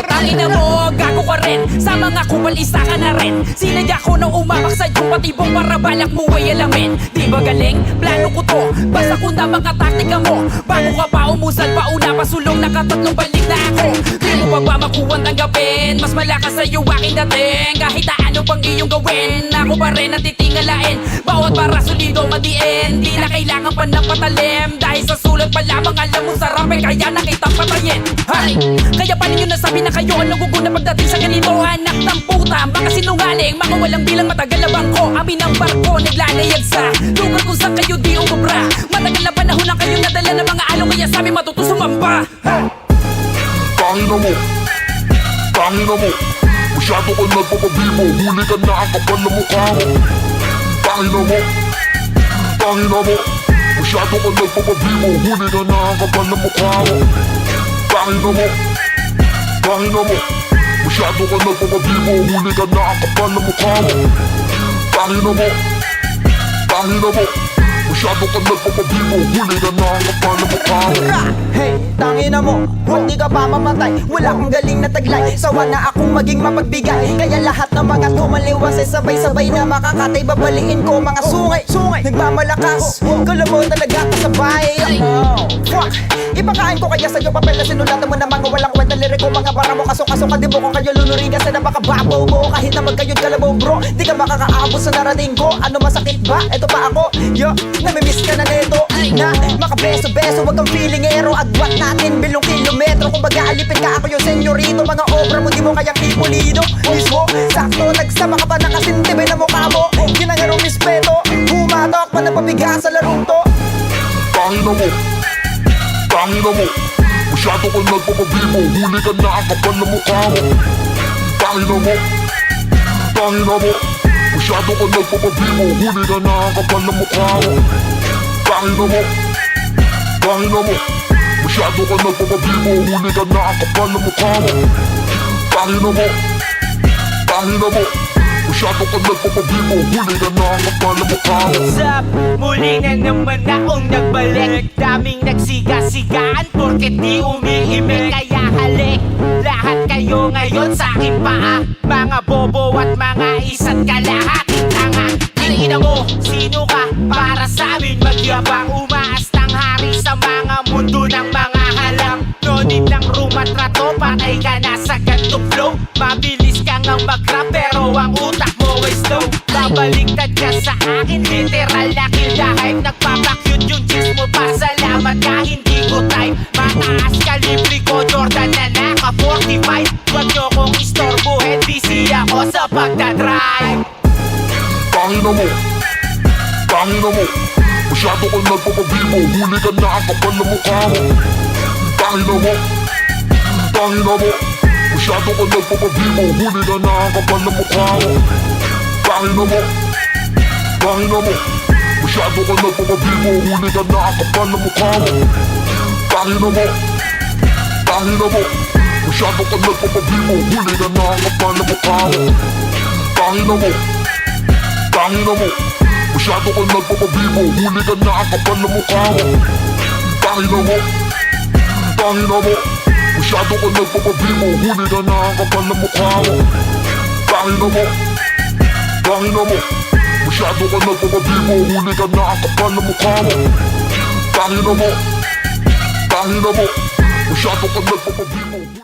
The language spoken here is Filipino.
Tangina mo, gago ka rin. Sa mga kupal, isa ka na rin. Sinadya ko na umapak sa iyong patibong para balak mo ay alamin. Di ba galing? Plano ko to. Basta kung na mga taktika mo. Bago ka pa umusal, pauna pasulong, nakatatlong balik na ako. Di mo pa ba makuha tanggapin? Mas malakas sa'yo aking dating. Kahit ano pang iyong gawin, ako pa rin ang titingalain. Bawat para solido madiin. Di na kailangan pa ng patalim. Dahil sa sulat pa lamang alam mo sarap, kaya na kitang patayin. Hay! Kaya pa ninyo nasabi na kayo ang naguguna pagdating sa ganito. Anak ng puta, mga sinungaling, mga walang bilang, matagal na bangko. Amin ang barko, naglalayag sa lugar kung saan kayo di umubra. Matagal na panahon lang kayo nadala ng mga along, kaya sa amin matutusumamba. Tangina mo, tangina mo, masyado ka nagpapabibo. Huli ka na ang kapal na mukha mo. Tangina mo, tangina mo, masyado ka nagpapabibo. Huli ka na ang kapal na mukha mo. Tangina mo, tangina mo, masyado ka nagpapabibo. Huli ka na ang kapal na mukha mo. Tangina mo, tangina mo, masyado ka nagpapabibo. Huli ka na ang kapal na mukha mo. Hey, tangina mo, hindi ka pa mamatay. Wala kang galing na taglay. Sawa na akong maging mapagbigay. Kaya lahat ng mga tumaliwas ay sabay-sabay na makakatay. Babaliin ko mga sungay, nagmamalakas. Kala mo talaga kasabay. Fuck, ipakain ko kaya sa'yo papel na sinulatan mo na mga walang kwenta liriko. Mga para mo kaso-kaso ka, di mo kung kayo lunurin kasi napakababaw mo. Kahit na magkayod kalabaw bro, di ka makakaabot sa narating ko. Ano masakit ba? Eto pa ako, yo, namimiss ka na neto. Na makabeso-beso, wag kang feelingero. Agwat natin bilong kilometro. Kung baga alipin ka ako yung senyorito. Mga obra mo di mo kayang ipulido. Mismo, sakto, nagsama ka pa nakasintibay na mukha mo. Ginangarong mispeto, humatok pa na pabiga sa larong to. Tangina mo, tangina mo, masyado ka nagpapabibo. Huli ka na ang kapal na mukha mo. Tangina mo, tangina mo, masyado ka nagpapabibo. Huli ka na ang kapal na mukha mo. Tangina mo, tangina mo, masyado ka nagpapabibo. Huli ka na ang kapal na mukha mo. Tangina mo, tangina mo, masyado ka nagpapabibo. Huli ka na ang kapal na mukha mo. What's up? Muli na naman akong nagbalik. Daming nagsiga-sigaan porket di umiimik. Kaya halik, lahat kayo ngayon sa aking paa. Mga bobo at mga isa't kalahating tanga. Ina mo, sino ka para sa amin magyabang? Umaastang hari sa mga mundo ng mga halang. No need ng rumatrato, patay ka na sa gantong flow. Mabilis ka ngang mag-rap pero ang utak mo ay slow. Babaliktad ka sa akin, literal na kill-the-hype. Nagpapakyut yung chicks mo, pasalamat ka, hindi ko type. Mataas kalibre ko, Jordan na naka-45. Huwag nyo kong istorbohin, busy ako sa pagdadrive. Tangina mo, tangina mo, masyado ka nagpapabibo. Huli ka na ang kapal na mukha mo. Tangina mo, tangina mo, masyado ka nagpapabibo. Huli ka na ang kapal na mukha mo. Tangina mo, tangina mo, masyado ka nagpapabibo. Huli ka na ang kapal na mukha mo. Tangina mo, tangina mo, masyado ka nagpapabibo. Huli ka na ang kapal na mukha mo. Tangina mo, tangina mo, masyado ka nagpapabibo. Huli ka na ang kapal na mukha mo. Tangina mo, tangina mo, masyado ka nagpapabibo. Huli ka na ang kapal na mukha mo. Tangina mo, tangina mo, masyado ka nagpapabibo. Huli ka na ang kapal na mukha mo. Tangina mo, tangina mo, masyado ka nagpapabibo.